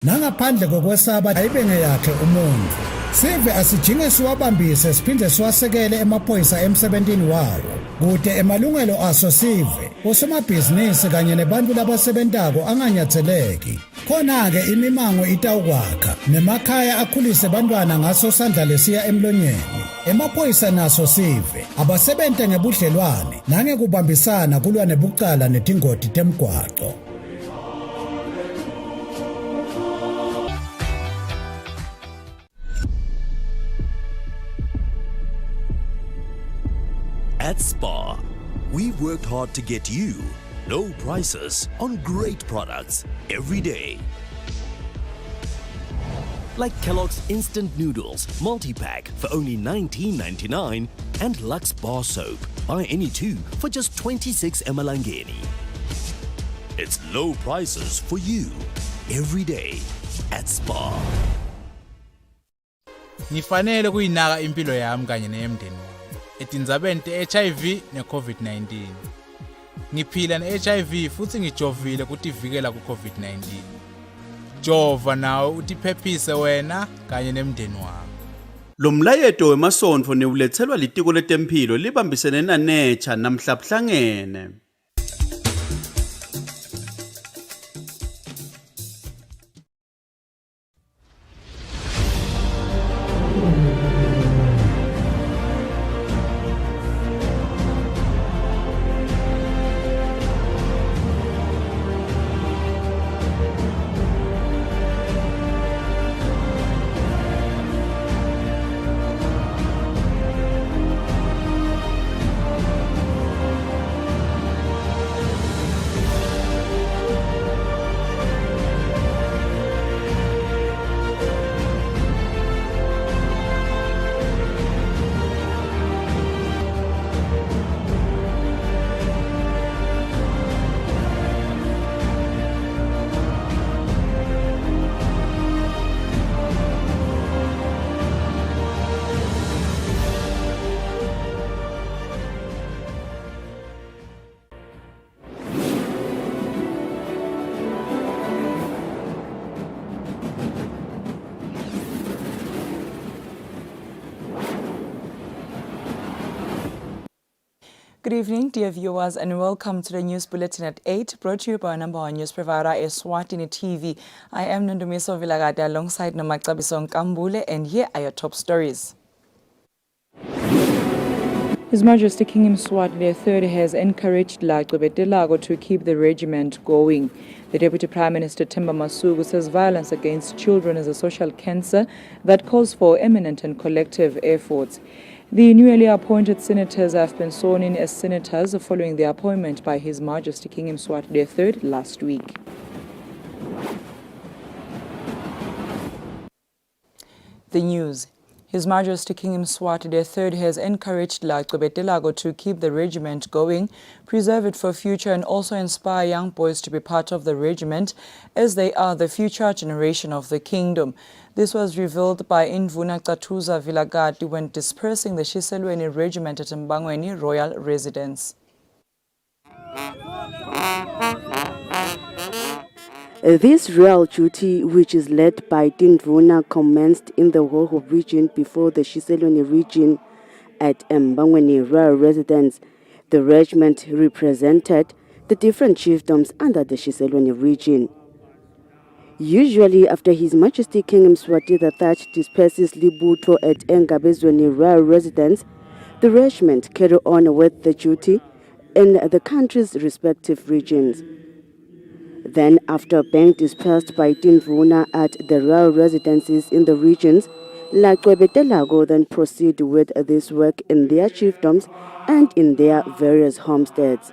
Nangaphandle kokwesaba ayibenge yakhe umuntu. Sive asijinge siwabambise siphinde siwasekele emaphoyisa emsebentini wawo. Kude emalungelo aso sive osomabhizinisi kanye nebantu labasebentako anganyatheleki. Khona-ke imimango itawukwakha nemakhaya akhulise bantwana ngaso sandla lesiya emlonyeni. Emaphoyisa naso sive abasebente ngebudlelwane nangekubambisana kulwa nebucala netingoti temgwaqo. At Spar, we've worked hard to get you low prices on great products every day. Like Kellogg's Instant Noodles multi-pack for only $19.99 and Lux Bar Soap. Buy any two for just 26 emalangeni. It's low prices for you every day at Spar. Nifanele kuyinaka impilo yami kanye neyemndeni wami etindzabeni te-HIV ne-COVID-19. Ngiphila ne-HIV futhi ngijovile kutivikela ku-COVID-19. Jova nawe utiphephise wena kanye nemndeni wami. Lo mlayeto wemasonto niwulethelwa litiko letemphilo libambisene naNecha namhlabuhlangene. Good evening, dear viewers, and welcome to the news bulletin at 8, brought to you by our number one news provider, Eswatini TV. I am Nondumiso Vilagade alongside Nomaktabiso Nkambule, and here are your top stories. His Majesty King Eswatini III has encouraged Lagqwebetelago to keep the regiment going. The Deputy Prime Minister Themba Masuku says violence against children is a social cancer that calls for eminent and collective efforts. The newly appointed senators have been sworn in as senators following the appointment by His Majesty King Eswatini III last week. The news. His Majesty King Eswatini III has encouraged Lagqwebetelago to keep the regiment going, preserve it for future, and also inspire young boys to be part of the regiment as they are the future generation of the kingdom. This was revealed by Indvuna Qatuza Vilagati when dispersing the Shiselweni regiment at Mbangweni Royal Residence. This royal duty, which is led by Indvuna, commenced in the Hoho region before the Shiselweni region at Mbangweni Royal Residence. The regiment represented the different chiefdoms under the Shiselweni region. Usually, after His Majesty King Mswati III disperses Libuto at Engabezweni Royal Residence, the regiment carry on with the duty in the country's respective regions. Then, after being dispersed by Indvuna at the royal residences in the regions, Lagqwebetelago then proceed with this work in their chiefdoms and in their various homesteads.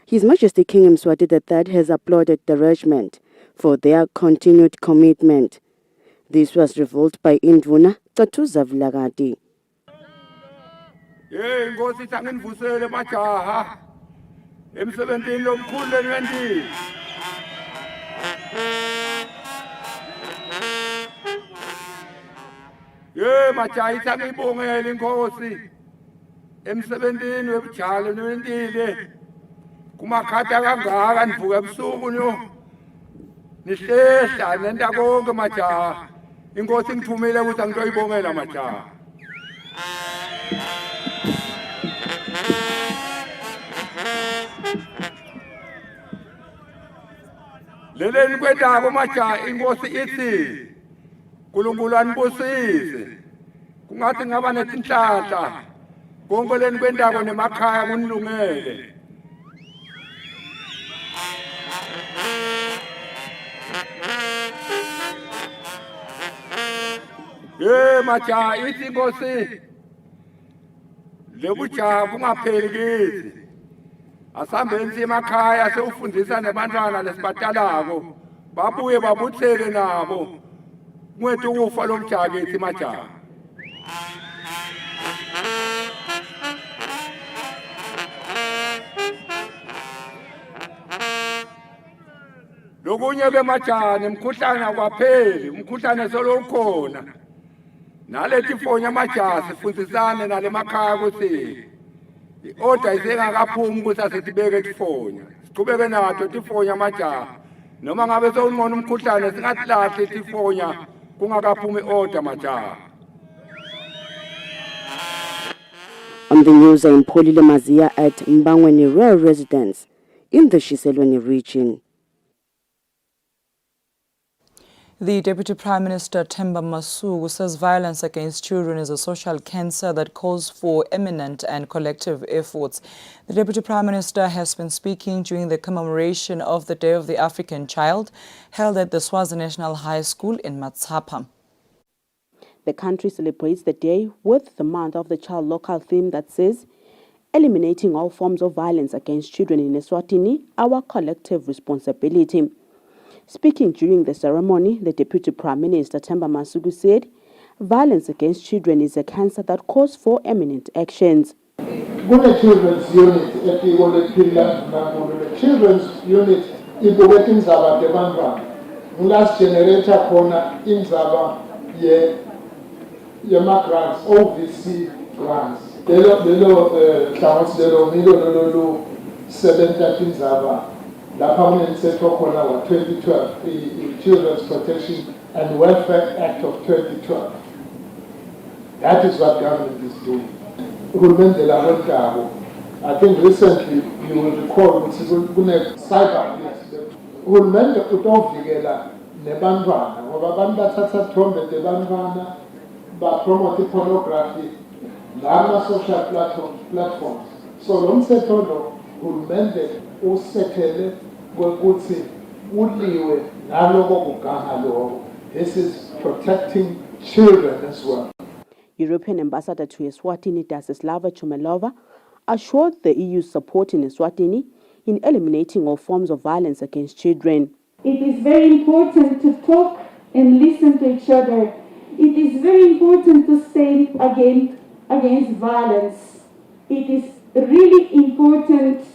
His Majesty King Mswati III has applauded the regiment for their continued commitment. This was revealed by Indvuna Qatuza Vilagati. majaha ngiyibongela inkosi emsebentini webujalo nowentile kumakhatha kangaka nivuka ebusuku nihlehla nenta konke majaha inkosi ngithumile ukuthi angitoyibongela majaha leleni kwendako majaha inkosi ithi uNkulunkulu anibusise kungathi ngaba netinhlanhla konke leni kwendako nemakhaya kunilungele majaha ithi inkosi lebujaha bungapheli kithi asihambeni siye emakhaya sewufundisa nebantwana lesibatalako babuye babuthele nabo kungethi ukufa lobujaha kithi majaha lokunye ke majaha nemkhuhlane akwapheli umkhuhlane solo ukhona nalethi fonya majaha sifundisane nale makhaya ukuthi i-order isengakaphumi ukuthi asitibeke tifonya siqhubeke nato tifonya majaha noma ngabe sewungcono umkhuhlane singatilahli tifonya kungakaphumi i-order majaha. On the news, I'm Polile Mazia at Mbangweni Rural Residence in the Shiselweni region. The Deputy Prime Minister Themba Masuku says violence against children is a social cancer that calls for eminent and collective efforts. The Deputy Prime Minister has been speaking during the commemoration of the Day of the African Child held at the Swazi National High School in Matsapa. The country celebrates the day with the Month of the Child local theme that says, eliminating all forms of violence against children in Eswatini, our collective responsibility. Speaking during the ceremony, the Deputy Prime Minister Themba Masuku said, violence against children is a cancer that calls for eminent actions. Children's unit the children's unit ibukeka indzaba tebantfwana ngulast generator khona indzaba yema-grants OVC grants lelo hlangothi lelo ngilo lolu sebenta tindzaba lapha kunemtsetfo khona wa-2012 i-Children's Protection and Welfare Act of 2012. That is what government is doing. I think recently you will recall cyber uhulumende utovikela nebantwana ngoba abantu bathatha thombe tebantwana bapromote pornography ngama-social platforms. So lo mthetho lo uhulumende usekele kwekuthi uliwe naloko kuganga lokho. This is protecting children as well. European Ambassador to Eswatini, Dasislava Chumelova, assured the EU's support in Eswatini in eliminating all forms of violence against children. It is very important to talk and listen to each other. It is very important to stand against violence. It is really important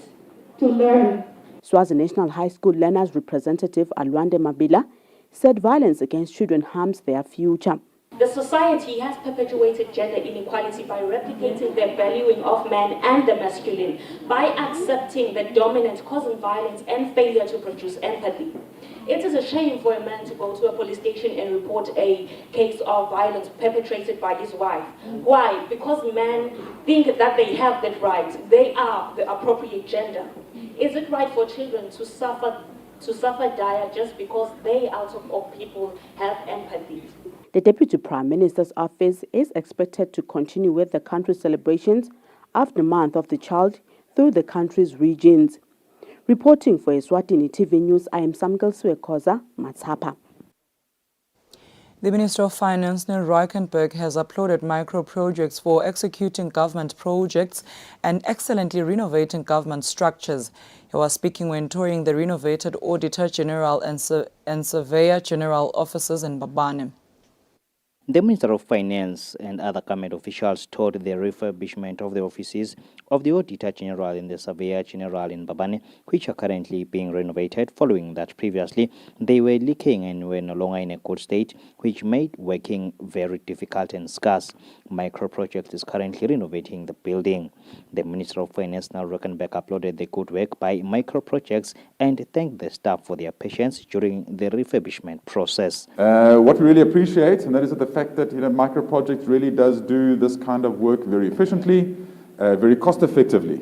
to learn. Swazi National High School learners representative Alwande Mabila said violence against children harms their future. The society has perpetuated gender inequality by replicating the valuing of man and the masculine, by accepting the dominant causing violence and failure to produce empathy. It is a shame for a man to go to a police station and report a case of violence perpetrated by his wife. Why? Because men think that they have that right. They are the appropriate gender. Is it right for children to suffer dire just because they out of all people have empathy? The Deputy Prime Minister's office is expected to continue with the country's celebrations of the Month of the Child through the country's regions. Reporting for Eswatini TV News, I am Samkel Swekoza, Matsapa. The Minister of Finance, Neil Ruikenberg, has applauded micro-projects for executing government projects and excellently renovating government structures. He was speaking when touring the renovated Auditor General and Surveyor General offices in Babane. The Minister of Finance and other government officials told the refurbishment of the offices of the Auditor General and the Surveyor General in Mbabane, which are currently being renovated following that previously they were leaking and were no longer in a good state, which made working very difficult and scarce. Micro Project is currently renovating the building. The Minister of Finance now uploaded the good work by Micro Projects and thanked the staff for their patience during the refurbishment process. What we really appreciate, and that is the fact that Micro Project really does do this kind of work very efficiently, very cost effectively,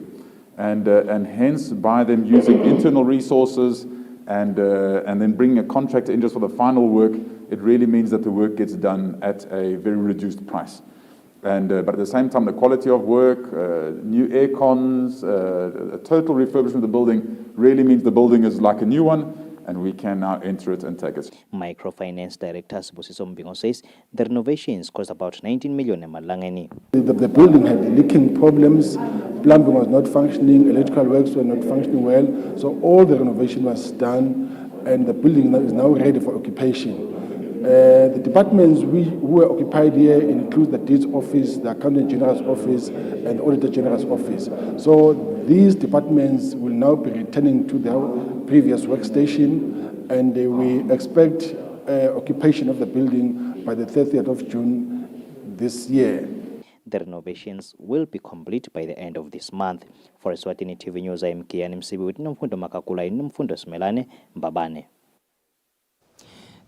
and hence by them using internal resources and then bringing a contractor in just for the final work, it really means that the work gets done at a very reduced price. But at the same time, the quality of work, new air cons, a total refurbishment of the building really means the building is like a new one, and we can now enter it and take it. Microfinance Director Sibusiso Mbingo says the renovations cost about 19 million emalangeni. The building had leaking problems, plumbing was not functioning, electrical works were not functioning well, so all the renovation was done, and the building is now ready for occupation. The departments who were occupied here include the Deeds Office, the Accountant General's Office, and the Auditor General's Office. So these departments will now be returning to their previous workstation, and we expect occupation of the building by the 30th of June this year. The renovations will be complete by the end of this month. For Eswatini TV News, I am Kian Msibi with Nomfundo Makakula in Nomfundo Smelane, Mbabane.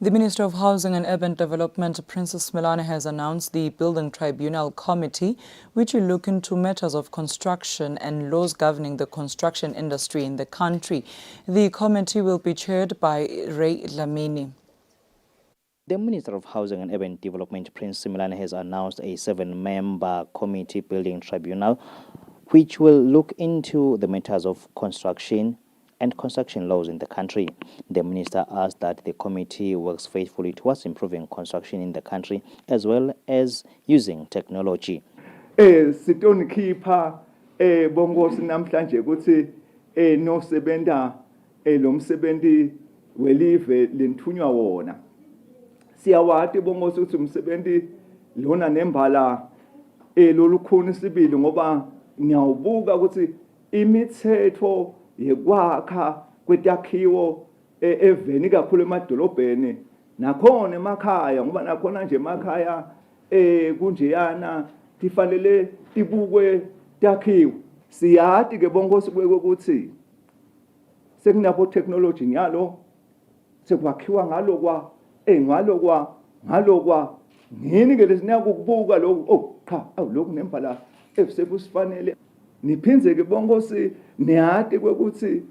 The Minister of Housing and Urban Development, Princess Melane, has announced the Building Tribunal Committee, which will look into matters of construction and laws governing the construction industry in the country. The committee will be chaired by Ray Lamini. The Minister of Housing and Urban Development, Prince Melane, has announced a 7-member committee building tribunal, which will look into the matters of construction and construction laws in the country. The minister asked that the committee works faithfully towards improving construction in the country as well as using technology. Sitonikhipha bongosi namhlanje ukuthi nosebenta lo msebenzi welive lenthunywa wona. Siyawati bongosi ukuthi umsebenzi lona nembala lolukhuni sibili ngoba ngiyawubuka ukuthi imithetho yekwakha kwetakhiwo eveni kakhulu emadolobheni nakhona emakhaya ngoba nakhona nje emakhaya kunjeyana tifanele tibukwe takhiwo siyati ke bongosi ukuthi sekunapho technology nyalo sekwakhiwa ngalokwa ngini ke lesinaka ukubuka lokho cha lokhu nembala esebusifanele niphinze ke bongosi niyati kwekuthi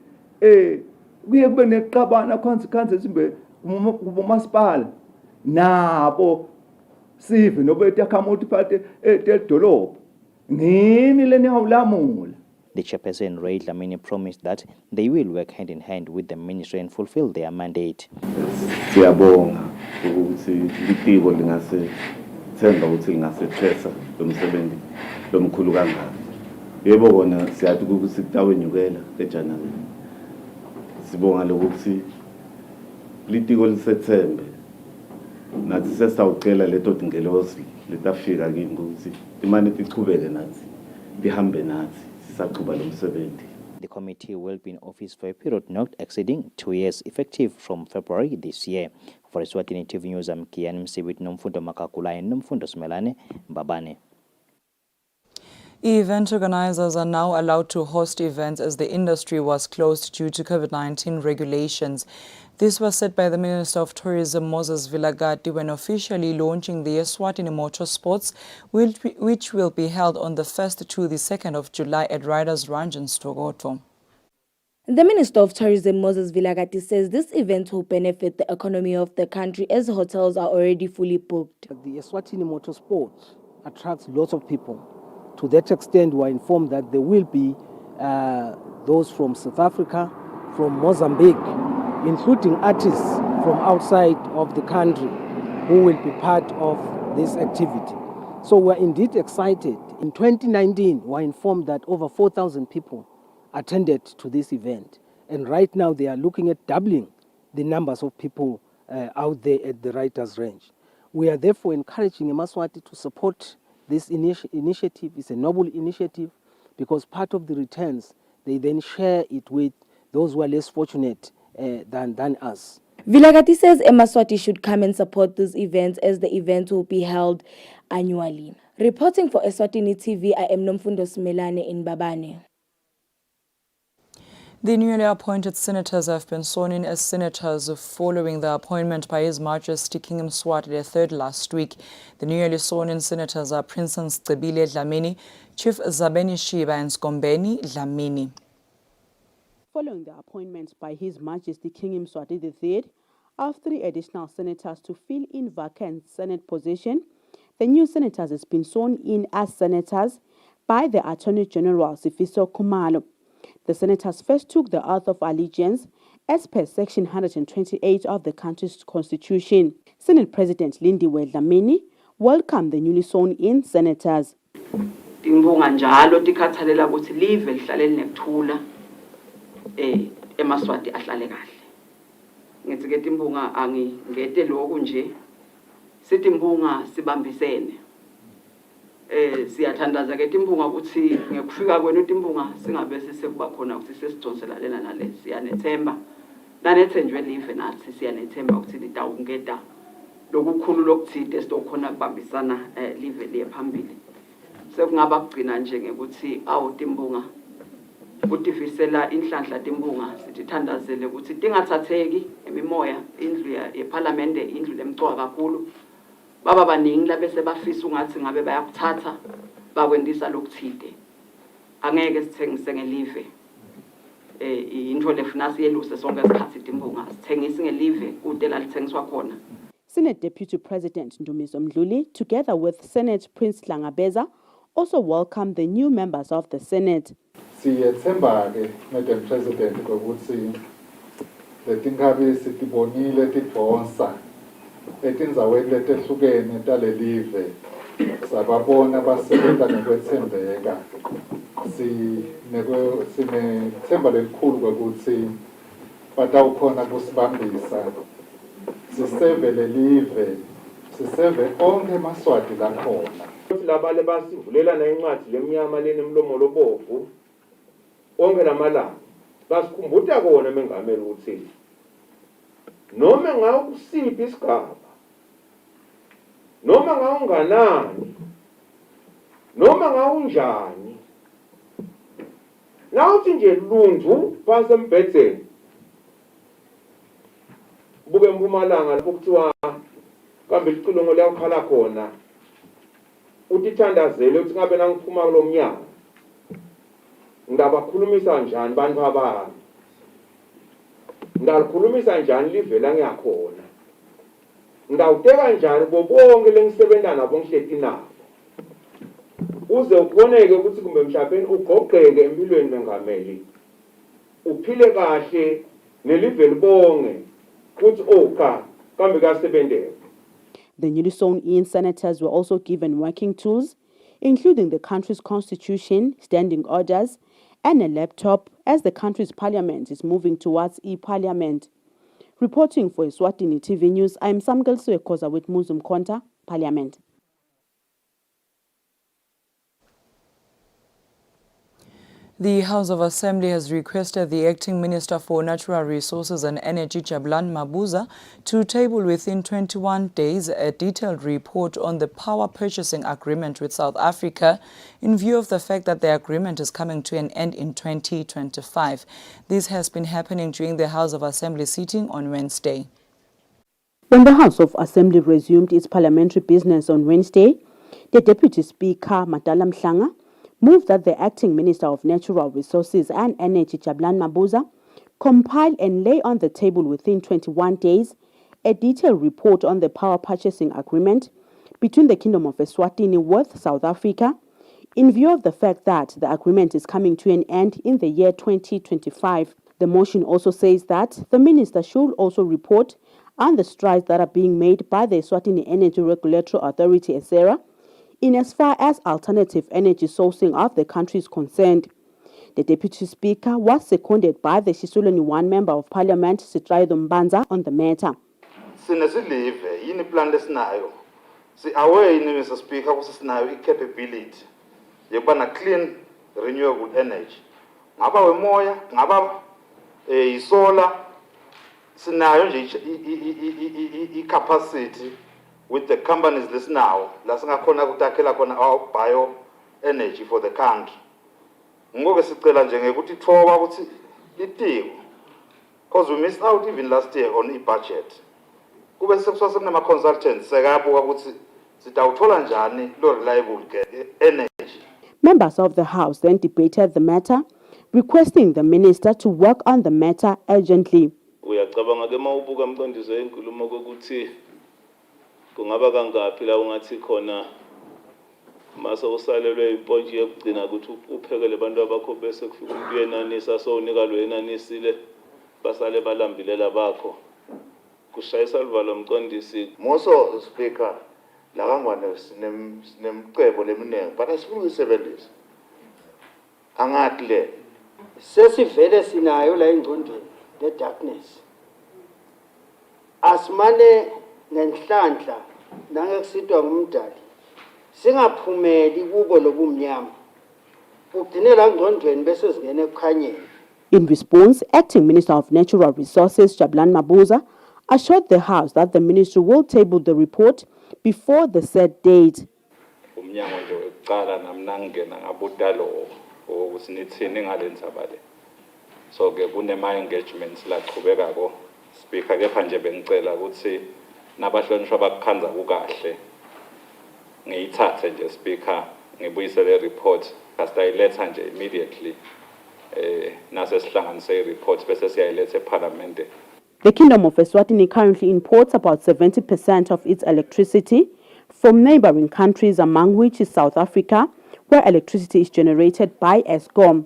kuye kube neqabana consequences esimbe kumasipala nabo sive nobe takhamuthi phathe edolobha nini leniyawulamula. The chairperson Ray Lamini promised that they will work hand in hand with the ministry and fulfill their mandate. Siyabonga ukuthi litiko lingase themba ukuthi lingase thesa lomsebenzi lomkhulu kangaka. Yebo kona siyathi ukuthi kutawenyukela eJanuary. Sibonga lokuthi litiko lisethembe. Nathi sesawucela leto dingelosi letafika kimi ukuthi imani tichubeke nathi. Lihambe nathi sisaqhuba lo msebenzi. The committee will be in office for a period not exceeding 2 years, effective from February this year. For Eswatini TV News, I'm Kian Msibi Nomfundo Makakula and Nomfundo Smelane, Mbabane. Event organizers are now allowed to host events as the industry was closed due to COVID-19 regulations. This was said by the Minister of Tourism, Moses Vilagati, when officially launching the Eswatini Motorsports, which will be held on the 1st to the 2nd of July at Riders Ranch in Stogoto. The Minister of Tourism, Moses Vilagati, says this event will benefit the economy of the country as hotels are already fully booked. The Eswatini Motorsports attracts lots of people. To that extent, we are informed that there will be those from South Africa, from Mozambique, including artists from outside of the country who will be part of this activity. So we're indeed excited. In 2019, we're informed that over 4,000 people attended to this event. And right now they are looking at doubling the numbers of people out there at the Writers' Range. We are therefore encouraging eMaswati to support this initiative. It's a noble initiative because part of the returns, they then share it with those who are less fortunate than us. Vilakazi says eMaswati should come and support these events as the event will be held annually. Reporting for Eswatini TV, I am Nomfundo Smelane in Babane. The newly appointed senators have been sworn in as senators following the appointment by His Majesty King Mswati III last week. The newly sworn in senators are Princess Cebile Dlamini, Chief Zabeni Shiba and Skombeni Dlamini. Following the appointment by His Majesty King Mswati III of 3 additional senators to fill in vacant Senate position, the new senators has been sworn in as senators by the Attorney General Sifiso Khumalo. The senators first took the oath of allegiance as per Section 128 of the country's constitution. Senate President Lindiwe Dlamini welcomed the newly sworn in senators. Timbonga njalo tikhathalela ukuthi live lihlale linekuthula eMaswati ahlale kahle. Ngithi ke timbonga angingete lokhu nje. Sithi mbonga sibambisene. Siyathandaza ke timbonga ukuthi ngekufika kwenu timbonga singabe sisekuba khona ukuthi sesidonsela lena nale siyanethemba. Nanethenjwe live nathi siyanethemba ukuthi litawungeta lokukhulu lokuthide sitokhona kubambisana live liye phambili. Sekungaba kugcina nje ngekuthi awutimbonga utifisela inhlanhla timbonga sitithandazele ukuthi tingathatheki emimoya indlu yeParliament indlu lemcwa kakhulu baba baningi labese bafisa ungathi ngabe bayakuthatha bakwendisa lokuthide angeke sithengise ngelive into lefuna siyeluse sonke isikhathi timbonga sithengise ngelive kude la lithengiswa khona. Senate Deputy President Ndumiso Mdluli, together with Senate Prince Langabeza, also welcomed the new members of the Senate. Siyethemba ke Madam President ukuthi letingabe sitibonile tibonsa etinzaweni letehlukene talelive sababona basebenza ngokwethembeka sinethemba lelikhulu ukuthi batawukhona kusibambisa siseve lelive siseve onke eMaswati lakhona. Labale basivulelana incwadi lemnyama lenemlomo lobovu onke lamalanga basikhumbuta kona mengameli ukuthi noma ngawukusiphi isigaba noma ngawunganani noma ngawunjani nawuthi nje lundu phase embhedeni buke eMpumalanga lapho kuthiwa kambe licilongo liyakhala khona utithandazele ukuthi ngabe nangiphuma kulomnyaka ndabakhulumisa njani bantu abami ndalikhulumisa njani live la ngiyakhona ndawuteka njani bonke lengisebenza nabo ngihleti nabo uze uboneke ukuthi kumbe mhlawumbe ugqogqeke empilweni mengameli uphile kahle nelive libonge ukuthi kambe kasebenzeke. The newly sworn-in senators were also given working tools, including the country's constitution, standing orders, and a laptop, as the country's parliament is moving towards e-parliament. Reporting for Eswatini TV News, I am Samgal Suekoza with Muzum Konta, Parliament. The House of Assembly has requested the Acting Minister for Natural Resources and Energy, Jabulani Mabuza, to table within 21 days a detailed report on the power purchasing agreement with South Africa in view of the fact that the agreement is coming to an end in 2025. This has been happening during the House of Assembly sitting on Wednesday. When the House of Assembly resumed its parliamentary business on Wednesday, the Deputy Speaker, Madala Mhlanga, moved that the Acting Minister of Natural Resources and Energy, Jabulani Mabuza, compile and lay on the table within 21 days a detailed report on the power purchasing agreement between the Kingdom of Eswatini with South Africa, in view of the fact that the agreement is coming to an end in the year 2025. The motion also says that the Minister should also report on the strides that are being made by the Eswatini Energy Regulatory Authority, ESERA, in as far as alternative energy sourcing of the country is concerned. The Deputy Speaker was seconded by the Shisulani 1 Member of Parliament, Sitraido Mbanza, on the matter. Sinesilive yini plan lesinayo Si-aware yini Mr Speaker ukuthi sinayo i-capability yokuba na-clean renewable energy. Ngaba wemoya, ngaba isolar, sinayo nje i-capacity with the companies lesinawo la singakhona ukutakhela khona our bio energy for the country. Ngoke sicela nje ngekuthi thoba ukuthi litiko, because we missed out even last year on i-budget. Kube sekusema consultants sekabuka ukuthi sitawuthola njani lo reliable energy. Members of the House then debated the matter, requesting the minister to work on the matter urgently. Uyacabanga ke mawubuka mqondiso enkulumo ukuthi kungaba kangaphi la ungathi khona mase usalelwe impontshi yokugcina ukuthi uphekele abantu abakho bese kufika umuntu yenanisa so unika lo yenanisile basale balambilela bakho kushayisa livalo mqondisi. Moso Speaker la kangwane sinemcebo leminingi but asifuna ukuyisebenzisa angathi le sesivele sinayo la engqondweni the darkness asimane nenhlanhla nangekusitwa ngumdali singaphumeli kubo lobumnyama ugcine la engqondweni bese singene ekukhanyeni. In response, Acting Minister of Natural Resources Jabulani Mabuza assured the House that the ministry will table the report before the set date. Umnyango nje wekuqala namnangena ngabudalo ukusinithini ngalendzaba le. So ke kunema engagements la qhubekako speaker kepha nje bengicela ukuthi nabahlonishwa bakukhanza kukahle ngiyithathe nje speaker ngibuyisele report kasitayiletha nje immediately nase sihlanganise report bese siyayiletha eParliament. The Kingdom of Eswatini currently imports about 70% of its electricity from neighboring countries, among which is South Africa, where electricity is generated by Eskom.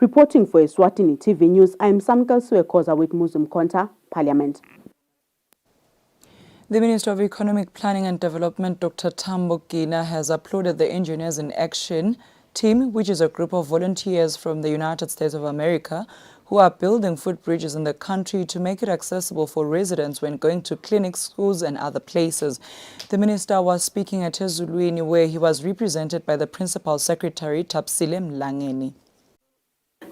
Reporting for Eswatini TV News, I am Samkel Suekoza with Muslim Konta, Parliament. The Minister of Economic Planning and Development, Dr. Tambo Gina, has applauded the Engineers in Action team, which is a group of volunteers from the United States of America who are building footbridges in the country to make it accessible for residents when going to clinics, schools and other places. The minister was speaking at Eswatini, where he was represented by the Principal Secretary, Tapsile Mlangeni.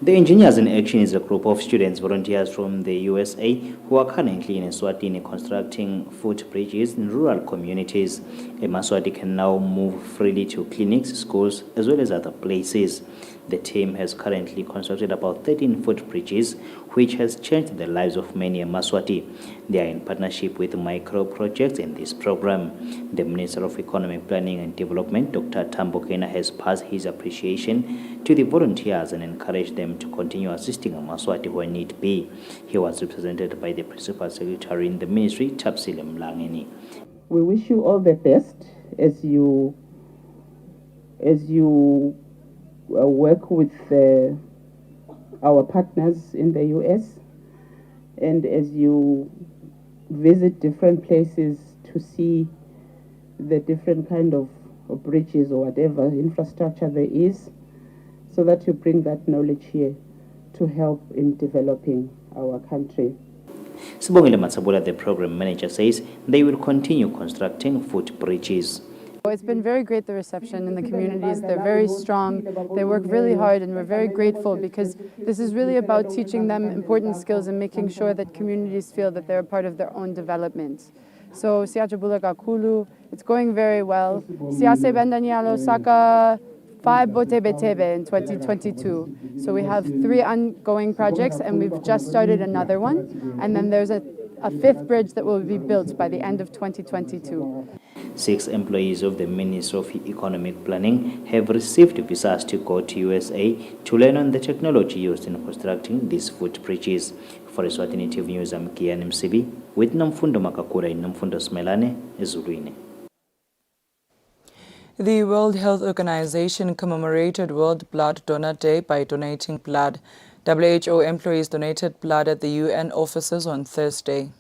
The Engineers in Action is a group of students volunteers from the USA who are currently in Eswatini constructing footbridges in rural communities. Emaswati can now move freely to clinics, schools, as well as other places. The team has currently constructed about 13 footbridges, which has changed the lives of many Emaswati. They are in partnership with micro projects in this program. The Minister of Economic Planning and Development, Dr. Tambo Gina, has passed his appreciation to the volunteers and encouraged them to continue assisting Emaswati where need be. He was represented by the Principal Secretary in the Ministry, Tapsile Mlangeni. We wish you all the best as you work with our partners in the US and as you visit different places to see the different kind of bridges or whatever infrastructure there is, so that you bring that knowledge here to help in developing our country. Sibongile Matsabula, the program manager, says they will continue constructing footbridges. It's been very great, the reception in the communities. They're very strong. They work really hard, and we're very grateful because this is really about teaching them important skills and making sure that communities feel that they're a part of their own development. So, Siyajabula Kakulu, it's going very well. Siyase Bendanyalo Saka 5 Botebe in 2022. So we have 3 ongoing projects, and we've just started another one. And then there's a 5th bridge that will be built by the end of 2022. 6 employees of the Ministry of Economic Planning have received visas to go to USA to learn on the technology used in constructing these footbridges. For Eswatini TV News, I'm Kian MCB with Namfundo Makakura in Namfundo Smelane, Ezulwini. The World Health Organization commemorated World Blood Donor Day by donating blood. WHO employees donated blood at the UN offices on Thursday.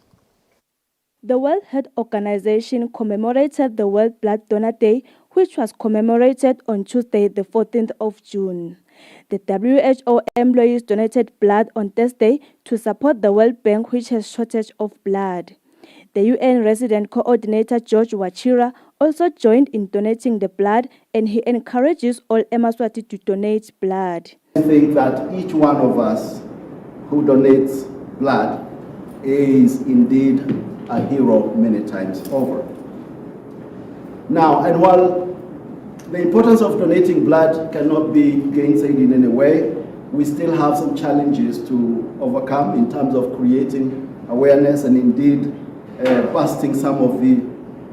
The World Health Organization commemorated the World Blood Donor Day, which was commemorated on Tuesday, the 14th of June. The WHO employees donated blood on Thursday to support the World Bank, which has shortage of blood. The UN resident coordinator George Wachira also joined in donating the blood, and he encourages all Eswatini to donate blood. I think that each one of us who donates blood is indeed a hero many times over. Now, and while the importance of donating blood cannot be gainsaid in any way, we still have some challenges to overcome in terms of creating awareness and indeed busting some of the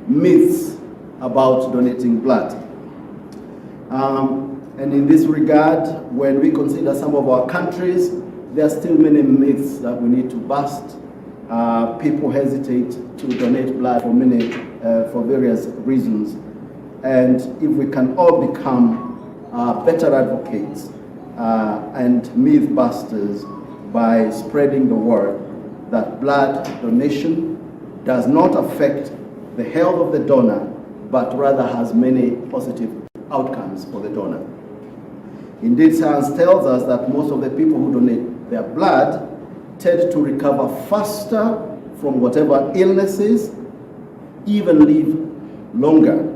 myths about donating blood. And in this regard, when we consider some of our countries, there are still many myths that we need to bust. People hesitate to donate blood for various reasons. And if we can all become better advocates and myth busters by spreading the word that blood donation does not affect the health of the donor, but rather has many positive outcomes for the donor. Indeed, science tells us that most of the people who donate their blood tend to recover faster from whatever illnesses, even live longer.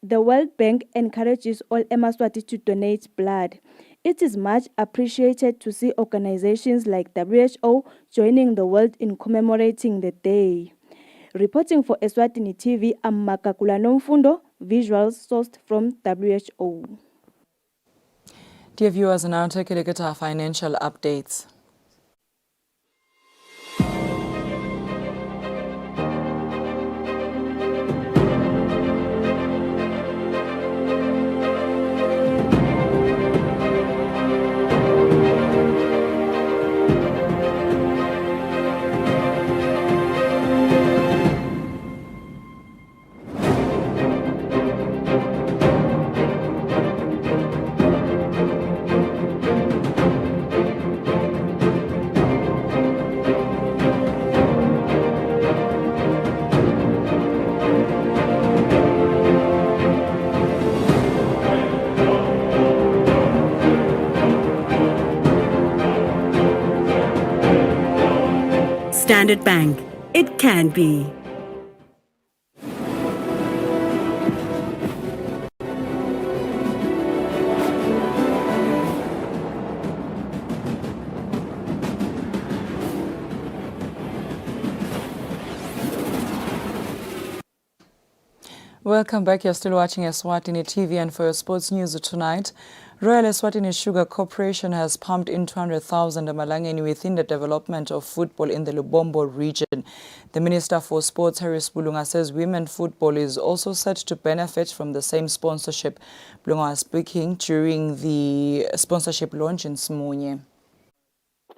The World Bank encourages all Eswatini to donate blood. It is much appreciated to see organizations like WHO joining the world in commemorating the day. Reporting for Eswatini TV, I'm Makakula Nomfundo, visuals sourced from WHO. Dear viewers, and now take a look at our financial updates. Standard Bank. It can be. Welcome back. You're still watching Eswatini TV, and for your sports news tonight, Royal Eswatini Sugar Corporation has pumped in 200,000 Malangeni within the development of football in the Lubombo region. The Minister for Sports, Harris Bulunga, says women football is also set to benefit from the same sponsorship. Bulunga was speaking during the sponsorship launch in Simunye.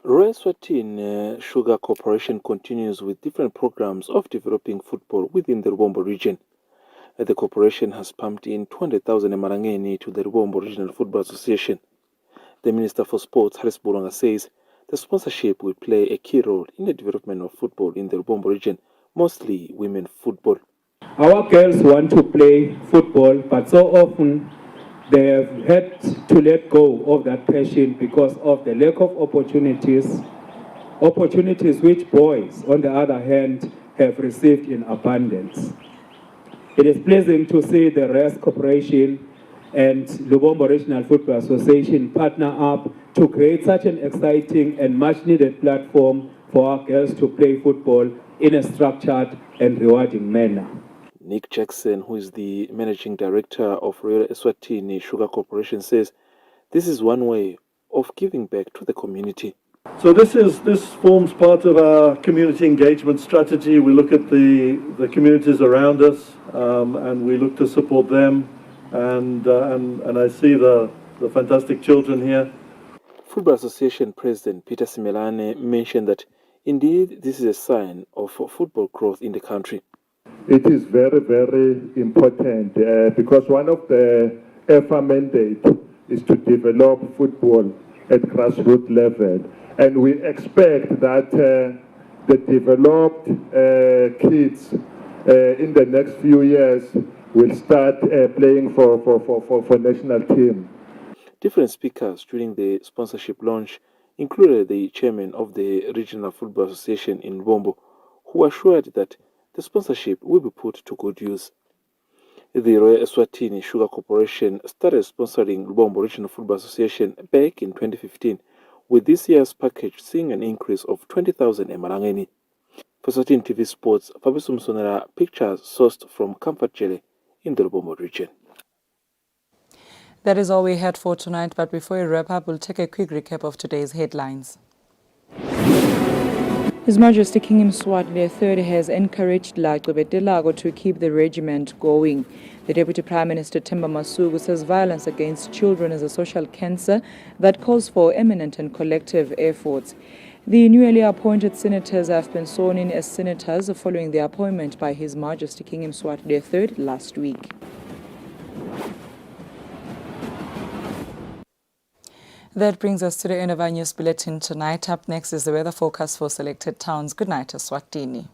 Royal Eswatini Sugar Corporation continues with different programs of developing football within the Lubombo region. The corporation has pumped in 200,000 Marangeni to the Lubombo Regional Football Association. The Minister for Sports, Harris Bulunga, says the sponsorship will play a key role in the development of football in the Lubombo region, mostly women football. Our girls want to play football, but so often they have had to let go of that passion because of the lack of opportunities which boys, on the other hand, have received in abundance. It is pleasing to see the RES Corporation and Lubombo Regional Football Association partner up to create such an exciting and much-needed platform for our girls to play football in a structured and rewarding manner. Nick Jackson, who is the Managing Director of Royal Eswatini Sugar Corporation, says this is one way of giving back to the community. So this forms part of our community engagement strategy. We look at the communities around us and we look to support them. And I see the fantastic children here. Football Association President Peter Simelane mentioned that indeed this is a sign of football growth in the country. It is very, very important because one of the EFA mandate is to develop football at grassroots level. And we expect that the developed kids in the next few years will start playing for national team. Different speakers during the sponsorship launch included the chairman of the Regional Football Association in Lubombo, who assured that the sponsorship will be put to good use. The Royal Eswatini Sugar Corporation started sponsoring Lubombo Regional Football Association back in 2015, with this year's package seeing an increase of 20,000 emarangeni. For Eswatini TV Sports, Fabrice Msonera, pictures sourced from Comfort Jele in the Lubombo region. That is all we had for tonight, but before we wrap up, we'll take a quick recap of today's headlines. His Majesty King Mswati III has encouraged Laqobetelago to keep the regiment going. The Deputy Prime Minister Themba Masuku says violence against children is a social cancer that calls for eminent and collective efforts. The newly appointed senators have been sworn in as senators following the appointment by His Majesty King Mswati III last week. That brings us to the end of our news bulletin tonight. Up next is the weather forecast for selected towns. Good night, Eswatini.